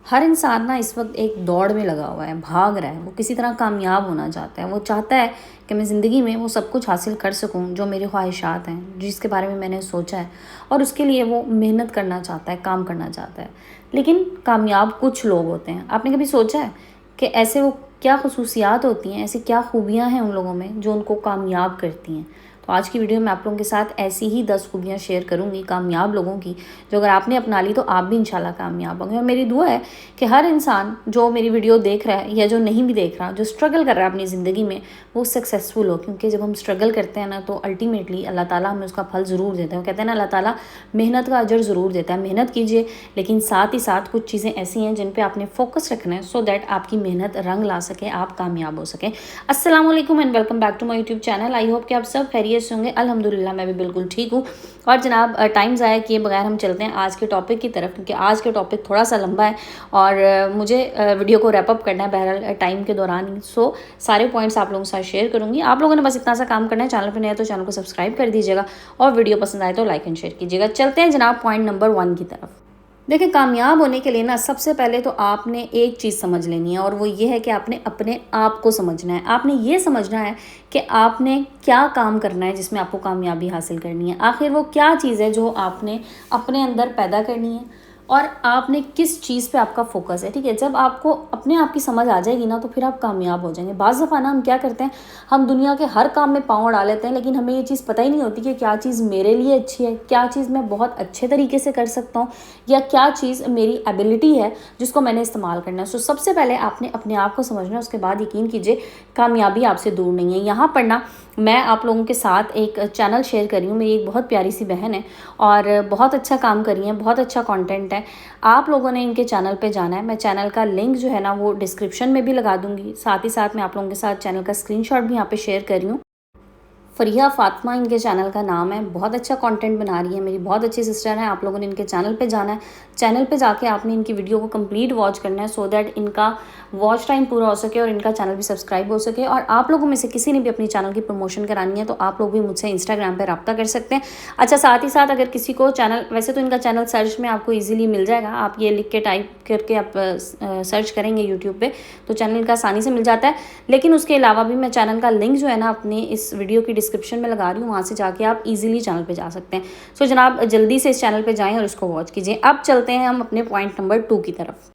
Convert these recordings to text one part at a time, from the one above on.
हर इंसान ना इस वक्त एक दौड़ में लगा हुआ है, भाग रहा है। वो किसी तरह कामयाब होना चाहता है। वो चाहता है कि मैं ज़िंदगी में वो सब कुछ हासिल कर सकूं जो मेरी ख्वाहिशात हैं, जिसके बारे में मैंने सोचा है। और उसके लिए वो मेहनत करना चाहता है, काम करना चाहता है। लेकिन कामयाब कुछ लोग होते हैं। आपने कभी सोचा है कि ऐसे वो क्या खसूसियात होती हैं, ऐसी क्या खूबियाँ हैं उन लोगों में जो उनको कामयाब करती हैं? तो आज की वीडियो में आप लोगों के साथ ऐसी ही 10 खूबियाँ शेयर करूँगी कामयाब लोगों की, जो अगर आपने अपना ली तो आप भी इंशाल्लाह कामयाब होंगे। और मेरी दुआ है कि हर इंसान जो मेरी वीडियो देख रहा है या जो नहीं भी देख रहा, जो स्ट्रगल कर रहा है अपनी ज़िंदगी में, वो सक्सेसफुल हो। क्योंकि जब हम स्ट्रगल करते हैं ना तो अल्टीमेटली अल्लाह ताला हमें उसका फल ज़रूर देता है। वो कहते हैं ना, अल्लाह ताला मेहनत का अजर ज़रूर देता है। मेहनत कीजिए, लेकिन साथ ही साथ कुछ चीज़ें ऐसी हैं जिन पर आपने फोकस रखना है, सो दैट आपकी मेहनत रंग ला सके, आप कामयाब हो सकें। अस्सलाम वालेकुम and welcome back to my YouTube channel. I hope कि आप सब खैरियत से होंगे। अल्हम्दुलिल्लाह मैं भी बिल्कुल ठीक हूँ। और जनाब, टाइम ज़ाया किए बगैर हम चलते हैं आज के टॉपिक की तरफ, क्योंकि आज के टॉपिक थोड़ा सा लंबा है और मुझे वीडियो को रैप अप करना है बहरहाल टाइम के दौरान ही। सो सारे पॉइंट्स आप लोगों के साथ शेयर करूँगी। आप लोगों ने बस इतना सा काम करना है, चैनल पर नया तो चैनल को सब्सक्राइब कर दीजिएगा और वीडियो पसंद आए तो लाइक एंड शेयर कीजिएगा। चलते हैं जनाब पॉइंट नंबर 1 की तरफ। देखिए, कामयाब होने के लिए ना सबसे पहले तो आपने एक चीज़ समझ लेनी है, और वो ये है कि आपने अपने आप को समझना है। आपने ये समझना है कि आपने क्या काम करना है जिसमें आपको कामयाबी हासिल करनी है। आखिर वो क्या चीज़ है जो आपने अपने अंदर पैदा करनी है, और आपने किस चीज़ पे आपका फोकस है। ठीक है, जब आपको अपने आप की समझ आ जाएगी ना तो फिर आप कामयाब हो जाएंगे। बाज़ दफ़ा ना हम क्या करते हैं, हम दुनिया के हर काम में पाँव डाल लेते हैं, लेकिन हमें ये चीज़ पता ही नहीं होती कि क्या चीज़ मेरे लिए अच्छी है, क्या चीज़ मैं बहुत अच्छे तरीके से कर सकता हूँ, या क्या चीज़ मेरी एबिलिटी है जिसको मैंने इस्तेमाल करना है। सो सबसे पहले आपने अपने आप को समझना है, उसके बाद यकीन कीजिए कामयाबी आपसे दूर नहीं है। यहाँ पर ना मैं आप लोगों के साथ एक चैनल शेयर कर रही हूँ। मेरी एक बहुत प्यारी सी बहन है और बहुत अच्छा काम कर रही है, बहुत अच्छा कंटेंट है। आप लोगों ने इनके चैनल पे जाना है। मैं चैनल का लिंक जो है ना वो डिस्क्रिप्शन में भी लगा दूंगी। साथ ही साथ मैं आप लोगों के साथ चैनल का स्क्रीनशॉट भी यहाँ पे शेयर कर रही हूँ। फ़रिया फ़ातिमा इनके चैनल का नाम है। बहुत अच्छा कंटेंट बना रही है, मेरी बहुत अच्छी सिस्टर है। आप लोगों ने इनके चैनल पे जाना है। चैनल पे जाके आपने इनकी वीडियो को कंप्लीट वॉच करना है, सो दैट इनका वॉच टाइम पूरा हो सके और इनका चैनल भी सब्सक्राइब हो सके। और आप लोगों में से किसी ने भी अपनी चैनल की प्रमोशन करानी है तो आप लोग भी मुझसे इंस्टाग्राम पर रब्ता कर सकते हैं। अच्छा, साथ ही साथ अगर किसी को चैनल, वैसे तो इनका चैनल सर्च में आपको ईजिली मिल जाएगा, आप ये लिख के टाइप करके आप सर्च करेंगे यूट्यूब पर तो चैनल इनका आसानी से मिल जाता है। लेकिन उसके अलावा भी मैं चैनल का लिंक जो है ना अपनी इस वीडियो की डिस्क्रिप्शन में लगा रही हूँ, वहाँ से जाके आप इजीली चैनल पे जा सकते हैं। सो जनाब, जल्दी से इस चैनल पे जाएं और इसको वॉच कीजिए। अब चलते हैं हम अपने पॉइंट नंबर 2 की तरफ।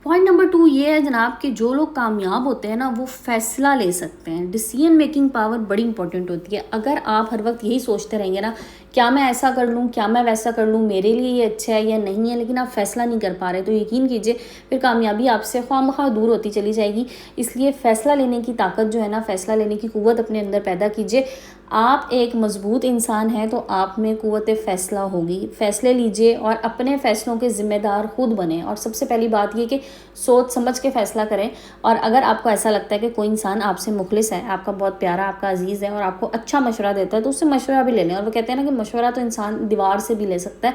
पॉइंट नंबर 2 ये है जनाब कि जो लोग कामयाब होते हैं ना वो फैसला ले सकते हैं। डिसीजन मेकिंग पावर बड़ी इंपॉर्टेंट होती है। अगर आप हर वक्त यही सोचते रहेंगे ना, क्या मैं ऐसा कर लूँ, क्या मैं वैसा कर लूँ, मेरे लिए ये अच्छा है या नहीं है, लेकिन आप फैसला नहीं कर पा रहे, तो यकीन कीजिए फिर कामयाबी आपसे ख्वामख्वाह दूर होती चली जाएगी। इसलिए फ़ैसला लेने की ताकत जो है ना, फ़ैसला लेने की क़ुव्वत अपने अंदर पैदा कीजिए। आप एक मज़बूत इंसान हैं तो आप में क़ुव्वत फ़ैसला होगी। फ़ैसले लीजिए और अपने फ़ैसलों के ज़िम्मेदार खुद बने। और सबसे पहली बात ये कि सोच समझ के फ़ैसला करें। और अगर आपको ऐसा लगता है कि कोई इंसान आपसे मुखलिस है, आपका बहुत प्यारा, आपका अजीज़ है और आपको अच्छा मशवरा देता है, तो उससे मशवरा भी ले लें। और वो कहते हैं ना कि मशवरा तो इंसान दीवार से भी ले सकता है,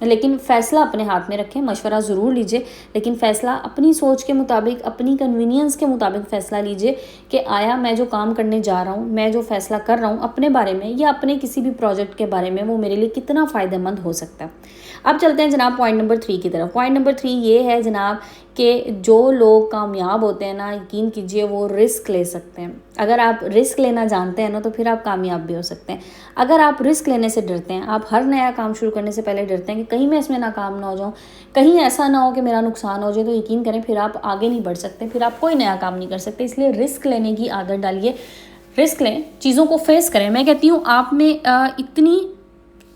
लेकिन फ़ैसला अपने हाथ में रखें। मशवरा ज़रूर लीजिए, लेकिन फ़ैसला अपनी सोच के मुताबिक, अपनी कन्वीनियंस के मुताबिक फ़ैसला लीजिए कि आया मैं जो काम करने जा रहा हूँ, मैं जो फ़ैसला कर रहा हूँ अपने बारे में या अपने किसी भी प्रोजेक्ट के बारे में, वो मेरे लिए कितना फ़ायदेमंद हो सकता है। अब चलते हैं जनाब पॉइंट नंबर 3 की तरफ। पॉइंट नंबर 3 ये है जनाब कि जो लोग कामयाब होते हैं ना, यकीन कीजिए वो रिस्क ले सकते हैं। अगर आप रिस्क लेना जानते हैं ना तो फिर आप कामयाब भी हो सकते हैं। अगर आप रिस्क लेने से डरते हैं, आप हर नया काम शुरू करने से पहले डरते हैं कि कहीं मैं इसमें नाकाम ना हो जाऊं, कहीं ऐसा ना हो कि मेरा नुकसान हो जाए, तो यकीन करें फिर आप आगे नहीं बढ़ सकते, फिर आप कोई नया काम नहीं कर सकते। इसलिए रिस्क लेने की आदत डालिए, रिस्क लें, चीज़ों को फेस करें। मैं कहती हूँ आप में इतनी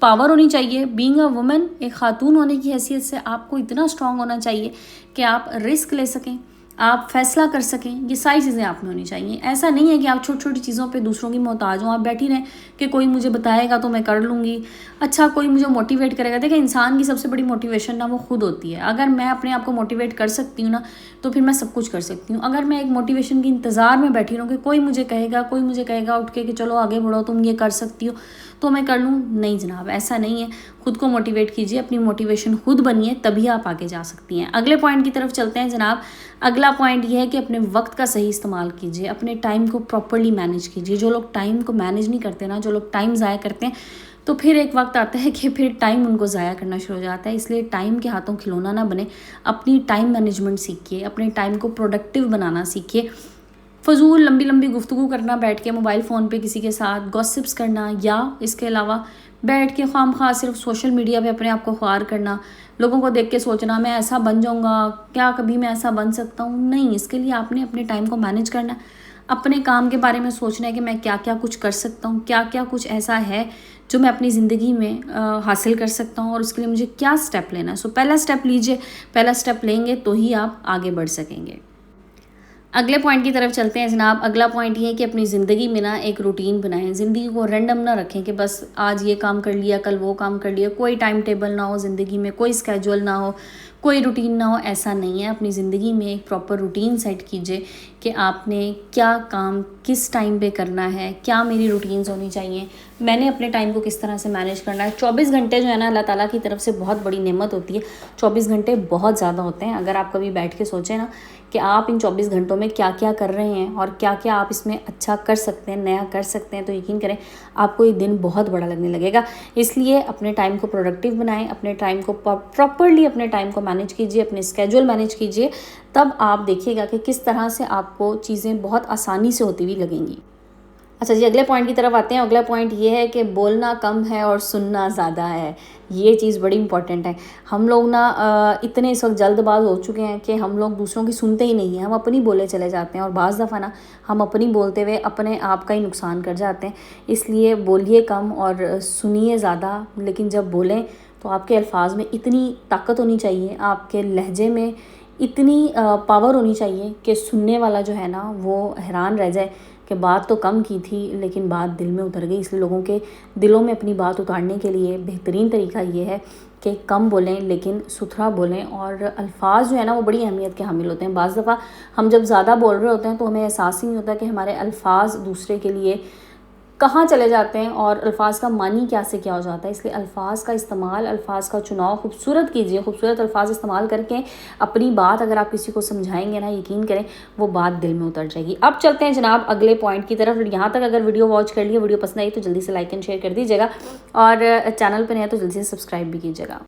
पावर होनी चाहिए। बीइंग अ वुमेन, एक खातून होने की हैसियत से आपको इतना स्ट्रांग होना चाहिए कि आप रिस्क ले सकें, आप फैसला कर सकें। ये सारी चीज़ें आप में होनी चाहिए। ऐसा नहीं है कि आप छोटी छोटी चीज़ों पे दूसरों की मोहताज हों, आप बैठी रहें कि कोई मुझे बताएगा तो मैं कर लूँगी, अच्छा कोई मुझे मोटिवेट करेगा। देखिए, इंसान की सबसे बड़ी मोटिवेशन ना वो खुद होती है। अगर मैं अपने आप को मोटिवेट कर सकती हूँ ना तो फिर मैं सब कुछ कर सकती हूँ। अगर मैं एक मोटिवेशन के इंतज़ार में बैठी रहूँ कि कोई मुझे कहेगा उठ के कि चलो आगे बढ़ो, तुम ये कर सकती हो तो मैं कर लूँ, नहीं जनाब, ऐसा नहीं है। खुद को मोटिवेट कीजिए, अपनी मोटिवेशन खुद बनिए, तभी आप आगे जा सकती हैं। अगले पॉइंट की तरफ चलते हैं जनाब। अगला पॉइंट ये है कि अपने वक्त का सही इस्तेमाल कीजिए, अपने टाइम को प्रॉपर्ली मैनेज कीजिए। जो लोग टाइम को मैनेज नहीं करते ना, जो लोग टाइम ज़ाया करते हैं, तो फिर एक वक्त आता है कि फिर टाइम उनको ज़ाया करना शुरू हो जाता है। इसलिए टाइम के हाथों खिलौना ना बने, अपनी टाइम मैनेजमेंट सीखिए, अपने टाइम को प्रोडक्टिव बनाना सीखिए। फ़ज़ूल लंबी लंबी गुफ्तगू करना बैठ के मोबाइल फ़ोन पे किसी के साथ, गॉसिप्स करना, या इसके अलावा बैठ के खामखा सिर्फ सोशल मीडिया पे अपने आप को ख्वार करना, लोगों को देख के सोचना मैं ऐसा बन जाऊँगा, क्या कभी मैं ऐसा बन सकता हूँ? नहीं, इसके लिए आपने अपने टाइम को मैनेज करना है। अपने काम के बारे में सोचना है कि मैं क्या क्या कुछ कर सकता हूँ, क्या क्या कुछ ऐसा है जो मैं अपनी ज़िंदगी में हासिल कर सकता हूँ, और उसके लिए मुझे क्या स्टेप लेना है। सो पहला स्टेप लीजिए, पहला स्टेप लेंगे तो ही आप आगे बढ़ सकेंगे। अगले पॉइंट की तरफ चलते हैं जनाब। अगला पॉइंट ये है कि अपनी ज़िंदगी में ना एक रूटीन बनाएं, ज़िंदगी को रैंडम ना रखें कि बस आज ये काम कर लिया, कल वो काम कर लिया। कोई टाइम टेबल ना हो ज़िंदगी में, कोई स्केड्यूल ना हो, कोई रूटीन ना हो, ऐसा नहीं है। अपनी ज़िंदगी में एक प्रॉपर रूटीन सेट कीजिए कि आपने क्या काम किस टाइम पे करना है, क्या मेरी रूटीन्स होनी चाहिए, मैंने अपने टाइम को किस तरह से मैनेज करना है। 24 घंटे जो है ना अल्लाह ताला की तरफ से बहुत बड़ी नेमत होती है। 24 घंटे बहुत ज़्यादा होते हैं। अगर आप कभी बैठ के सोचें ना कि आप इन 24 घंटों में क्या क्या कर रहे हैं और क्या क्या आप इसमें अच्छा कर सकते हैं, नया कर सकते हैं, तो यकीन करें आपको ये दिन बहुत बड़ा लगने लगेगा। इसलिए अपने टाइम को प्रोडक्टिव बनाएं, अपने टाइम को प्रॉपरली अपने टाइम को मैनेज कीजिए, अपने स्केड्यूल मैनेज कीजिए। तब आप देखिएगा कि किस तरह से आपको चीज़ें बहुत आसानी से होती हुई लगेंगी। अच्छा जी, अगले पॉइंट की तरफ आते हैं। अगला पॉइंट ये है कि बोलना कम है और सुनना ज़्यादा है। ये चीज़ बड़ी इंपॉर्टेंट है। हम लोग ना इतने इस वक्त जल्दबाज हो चुके हैं कि हम लोग दूसरों की सुनते ही नहीं हैं, हम अपनी बोले चले जाते हैं, और बाज़ दफ़ा ना हम अपनी बोलते हुए अपने आप का ही नुकसान कर जाते हैं। इसलिए बोलिए कम और सुनिए ज़्यादा, लेकिन जब बोलें तो आपके अल्फाज में इतनी ताकत होनी चाहिए, आपके लहजे में इतनी पावर होनी चाहिए कि सुनने वाला जो है ना वो हैरान रह जाए कि बात तो कम की थी लेकिन बात दिल में उतर गई। इसलिए लोगों के दिलों में अपनी बात उतारने के लिए बेहतरीन तरीका ये है कि कम बोलें लेकिन सुथरा बोलें। और अल्फाज जो है ना वो बड़ी अहमियत के हामिल होते हैं। बाज़ दफ़ा हम जब ज़्यादा बोल रहे होते हैं तो हमें एहसास ही नहीं होता कि हमारे अल्फाज दूसरे के लिए कहाँ चले जाते हैं और अल्फाज का मानी क्या से क्या हो जाता है। इसलिए अल्फाज का इस्तेमाल, अल्फाज का चुनाव खूबसूरत कीजिए। खूबसूरत अल्फाज इस्तेमाल करके अपनी बात अगर आप किसी को समझाएंगे ना, यकीन करें वो बात दिल में उतर जाएगी। अब चलते हैं जनाब अगले पॉइंट की तरफ। यहाँ तक अगर वीडियो वॉच कर लिया, वीडियो पसंद आई तो जल्दी से लाइक एंड शेयर कर दीजिएगा, और चैनल पर नया तो जल्दी से सब्सक्राइब भी कीजिएगा।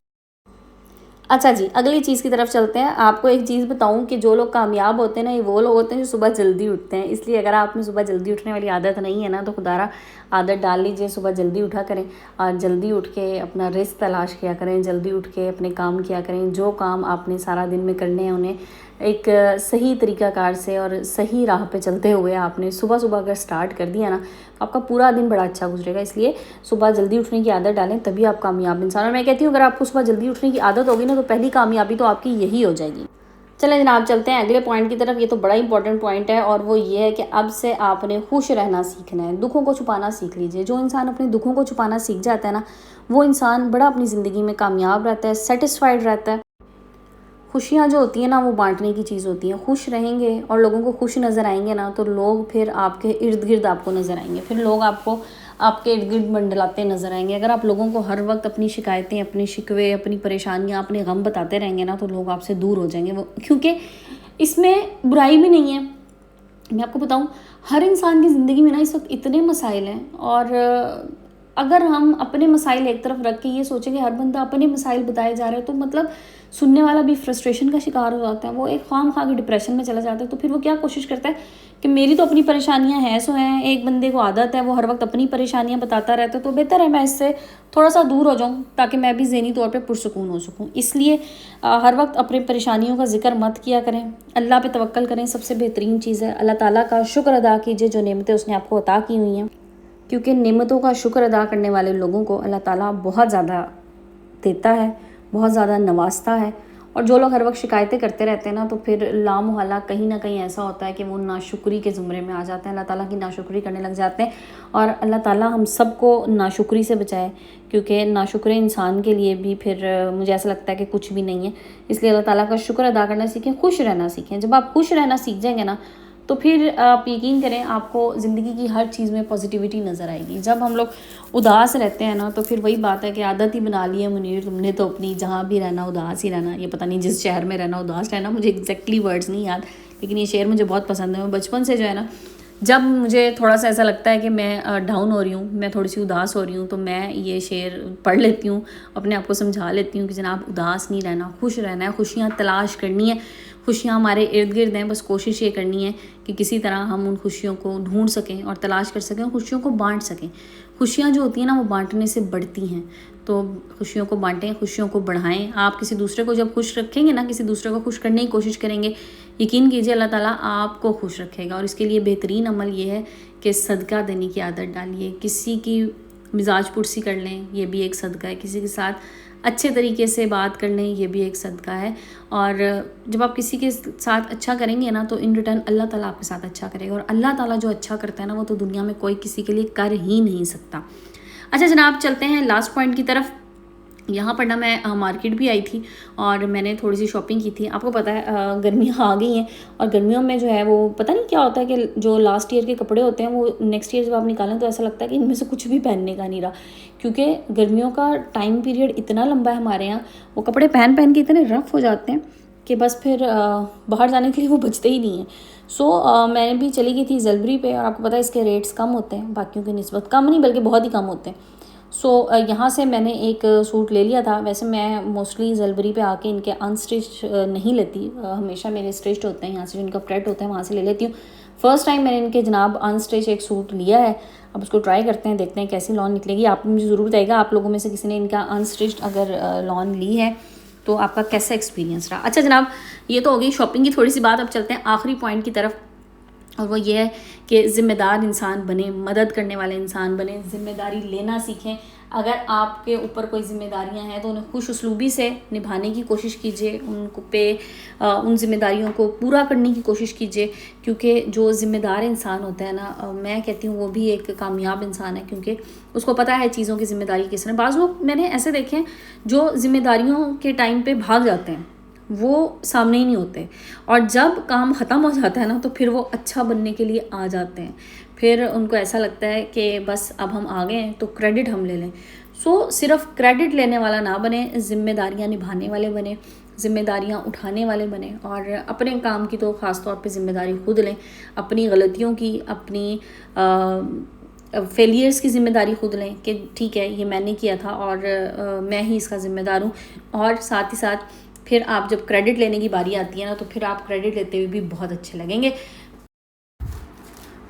अच्छा जी, अगली चीज़ की तरफ चलते हैं। आपको एक चीज़ बताऊं कि जो लोग कामयाब होते हैं ना, ये वो लोग होते हैं जो सुबह जल्दी उठते हैं। इसलिए अगर आप में सुबह जल्दी उठने वाली आदत नहीं है ना, तो खुदारा आदत डाल लीजिए, सुबह जल्दी उठा करें और जल्दी उठ के अपना रिस्क तलाश किया करें, जल्दी उठ के अपने काम किया करें। जो काम आपने सारा दिन में करने हैं उन्हें एक सही तरीक़ाकार से और सही राह पे चलते हुए आपने सुबह सुबह अगर स्टार्ट कर दिया ना, तो आपका पूरा दिन बड़ा अच्छा गुजरेगा। इसलिए सुबह जल्दी उठने की आदत डालें, तभी आप कामयाब इंसान। और मैं कहती हूँ अगर आपको सुबह जल्दी उठने की आदत होगी ना, तो पहली कामयाबी तो आपकी यही हो जाएगी। चलें जनाब, चलते हैं अगले पॉइंट की तरफ। ये तो बड़ा इंपॉर्टेंट पॉइंट है, और वो ये है कि अब से आपने खुश रहना सीखना है। दुखों को छुपाना सीख लीजिए। जो इंसान अपने दुखों को छुपाना सीख जाता है ना, वो इंसान बड़ा अपनी ज़िंदगी में कामयाब रहता है, सेटिस्फाइड रहता है। खुशियाँ जो होती हैं ना वो बांटने की चीज़ होती है। खुश रहेंगे और लोगों को खुश नज़र आएंगे ना, तो लोग फिर आपके इर्द गिर्द आपको नज़र आएंगे, फिर लोग आपको आपके इर्द गिर्द मंडलाते नज़र आएंगे। अगर आप लोगों को हर वक्त अपनी शिकायतें, अपने शिकवे, अपनी परेशानियाँ, अपने गम बताते रहेंगे ना, तो लोग आपसे दूर हो जाएंगे। वो क्योंकि इसमें बुराई भी नहीं है। मैं आपको बताऊँ, हर इंसान की ज़िंदगी में ना इस वक्त इतने मसाइल हैं, और अगर हम अपने मसाइल एक तरफ रख के ये सोचें कि हर बंदा अपने मसाइल बताए जा रहे हैं, तो मतलब सुनने वाला भी फ्रस्ट्रेशन का शिकार हो जाता है। वो एक खाम खा के डिप्रेशन में चला जाता है। तो फिर वो क्या कोशिश करता है कि मेरी तो अपनी परेशानियां हैं सो हैं। एक बंदे को आदत है वो हर वक्त अपनी परेशानियां बताता रहता है, तो बेहतर है मैं इससे थोड़ा सा दूर हो जाऊं, ताकि मैं भी ज़हनी तौर पे पुरसुकून हो सकूं। इसलिए हर वक्त अपनी परेशानियों का जिक्र मत किया करें, अल्लाह पे तवक्कल करें। सबसे बेहतरीन चीज़ है अल्लाह ताला का शुक्र अदा कीजिए जो नेमतें उसने आपको अता की हुई हैं, क्योंकि नेमतों का शुक्र अदा करने वाले लोगों को अल्लाह ताला बहुत ज़्यादा देता है, बहुत ज़्यादा नवाजता है। और जो लोग हर वक्त शिकायतें करते रहते हैं ना, तो फिर लामुहल्ला कहीं ना कहीं ऐसा होता है कि वो नाशुक्री के ज़ुमरे में आ जाते हैं, अल्लाह ताला की नाशुक्री करने लग जाते हैं। और अल्लाह ताला हम सबको नाशुक्री से बचाए, क्योंकि नाशुक्र इंसान के लिए भी फिर मुझे ऐसा लगता है कि कुछ भी नहीं है। इसलिए अल्लाह ताला का शुक्र अदा करना सीखें, खुश रहना सीखें। जब आप खुश रहना सीख जाएंगे ना, तो फिर आप यकीन करें आपको ज़िंदगी की हर चीज़ में पॉजिटिविटी नज़र आएगी। जब हम लोग उदास रहते हैं ना, तो फिर वही बात है कि आदत ही बना ली है मुनीर तुमने तो अपनी, जहाँ भी रहना उदास ही रहना। ये पता नहीं जिस शहर में रहना उदास रहना, मुझे एग्जैक्टली वर्ड्स नहीं याद, लेकिन ये शेर मुझे बहुत पसंद है। मैं बचपन से जो है ना, जब मुझे थोड़ा सा ऐसा लगता है कि मैं डाउन हो रही हूँ, मैं थोड़ी सी उदास हो रही हूँ, तो मैं ये शेर पढ़ लेती हूँ, अपने आप को समझा लेती हूँ कि जनाब उदास नहीं रहना, खुश रहना है, खुशियाँ तलाश करनी है, खुशियाँ हमारे इर्द गिर्द हैं, बस कोशिश ये करनी है कि किसी तरह हम उन खुशियों को ढूंढ सकें और तलाश कर सकें और खुशियों को बांट सकें। खुशियाँ जो होती हैं ना वो बांटने से बढ़ती हैं, तो खुशियों को बांटें, खुशियों को बढ़ाएं। आप किसी दूसरे को जब खुश रखेंगे ना, किसी दूसरे को खुश करने की कोशिश करेंगे, यकीन कीजिए अल्लाह ताला आपको खुश रखेगा। और इसके लिए बेहतरीन अमल ये है कि सदका देने की आदत डालिए, किसी की मिजाज पुरसी कर लें, ये भी एक सदका है, किसी के साथ अच्छे तरीके से बात कर लें, ये भी एक सदका है। और जब आप किसी के साथ अच्छा करेंगे ना तो इन रिटर्न अल्लाह ताला आपके साथ अच्छा करेगा, और अल्लाह ताला जो अच्छा करता है ना वो तो दुनिया में कोई किसी के लिए कर ही नहीं सकता। अच्छा जनाब, चलते हैं लास्ट पॉइंट की तरफ। यहाँ पर ना मैं मार्केट भी आई थी और मैंने थोड़ी सी शॉपिंग की थी। आपको पता है गर्मियाँ आ गई हैं, और गर्मियों में जो है वो पता नहीं क्या होता है कि जो लास्ट ईयर के कपड़े होते हैं वो नेक्स्ट ईयर जब आप निकालें तो ऐसा लगता है कि इनमें से कुछ भी पहनने का नहीं रहा, क्योंकि गर्मियों का टाइम पीरियड इतना लंबा है हमारे यहाँ। वो कपड़े पहन पहन के इतने रफ़ हो जाते हैं कि बस फिर बाहर जाने के लिए वो बचते ही नहीं हैं। सो मैंने भी चली गई थी ज़लबरी पे, और आपको पता है इसके रेट्स कम होते हैं, बाकियों की निस्बत कम नहीं बल्कि बहुत ही कम होते हैं। सो यहाँ से मैंने एक सूट ले लिया था। वैसे मैं मोस्टली ज़लबरी पे आके इनके अनस्टिच नहीं लेती, हमेशा मेरे स्टिच्ड होते हैं, यहाँ से जो इनका प्रेट होता है वहाँ से ले लेती हूँ। फ़र्स्ट टाइम मैंने इनके जनाब अनस्टिच एक सूट लिया है, अब उसको ट्राई करते हैं, देखते हैं कैसी लॉन निकलेगी। आप मुझे ज़रूर बताइएगा आप लोगों में से किसी ने इनका अनस्टिच्ड अगर लॉन ली है तो आपका कैसा एक्सपीरियंस रहा। अच्छा जनाब, ये तो हो गई शॉपिंग की थोड़ी सी बात। अब चलते हैं आखिरी पॉइंट की तरफ, और वो ये है कि ज़िम्मेदार इंसान बने, मदद करने वाले इंसान बने, ज़िम्मेदारी लेना सीखें। अगर आपके ऊपर कोई ज़िम्मेदारियां हैं तो उन्हें खुश उसलूबी से निभाने की कोशिश कीजिए, उन ज़िम्मेदारियों को पूरा करने की कोशिश कीजिए, क्योंकि जो ज़िम्मेदार इंसान होता है ना, मैं कहती हूँ वो भी एक कामयाब इंसान है, क्योंकि उसको पता है चीज़ों की ज़िम्मेदारी किस तरह। बाज़ लोग मैंने ऐसे देखे हैं जो ज़िम्मेदारियों के टाइम पे भाग जाते हैं, वो सामने ही नहीं होते, और जब काम ख़त्म हो जाता है ना तो फिर वो अच्छा बनने के लिए आ जाते हैं। फिर उनको ऐसा लगता है कि बस अब हम आ गए हैं तो क्रेडिट हम ले लें। सो सिर्फ क्रेडिट लेने वाला ना बने, ज़िम्मेदारियाँ निभाने वाले बने, ज़िम्मेदारियाँ उठाने वाले बने, और अपने काम की तो ख़ास तौर पे ज़िम्मेदारी खुद लें, अपनी गलतियों की, अपनी फेलियर्स की ज़िम्मेदारी खुद लें कि ठीक है ये मैंने किया था और मैं ही इसका ज़िम्मेदार हूँ। और साथ ही साथ फिर आप जब क्रेडिट लेने की बारी आती है ना तो फिर आप क्रेडिट लेते हुए भी बहुत अच्छे लगेंगे।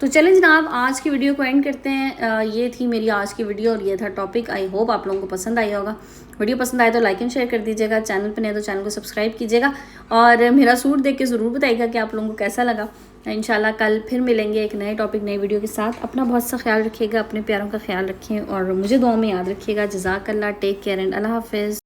तो चलें जनाब, आज की वीडियो को एंड करते हैं। ये थी मेरी आज की वीडियो और ये था टॉपिक। आई होप आप लोगों को पसंद आया होगा। वीडियो पसंद आए तो लाइक एंड शेयर कर दीजिएगा, चैनल पर नहीं तो चैनल को सब्सक्राइब कीजिएगा, और मेरा सूट देख के ज़रूर बताइएगा कि आप लोगों को कैसा लगा। इंशाल्लाह कल फिर मिलेंगे एक नए टॉपिक, नई वीडियो के साथ। अपना बहुत सा ख्याल रखिएगा, अपने प्यारों का ख्याल रखें और मुझे दुआ में याद रखिएगा। जज़ाकल्लाह, टेक केयर एंड अल्लाह हाफ़िज़।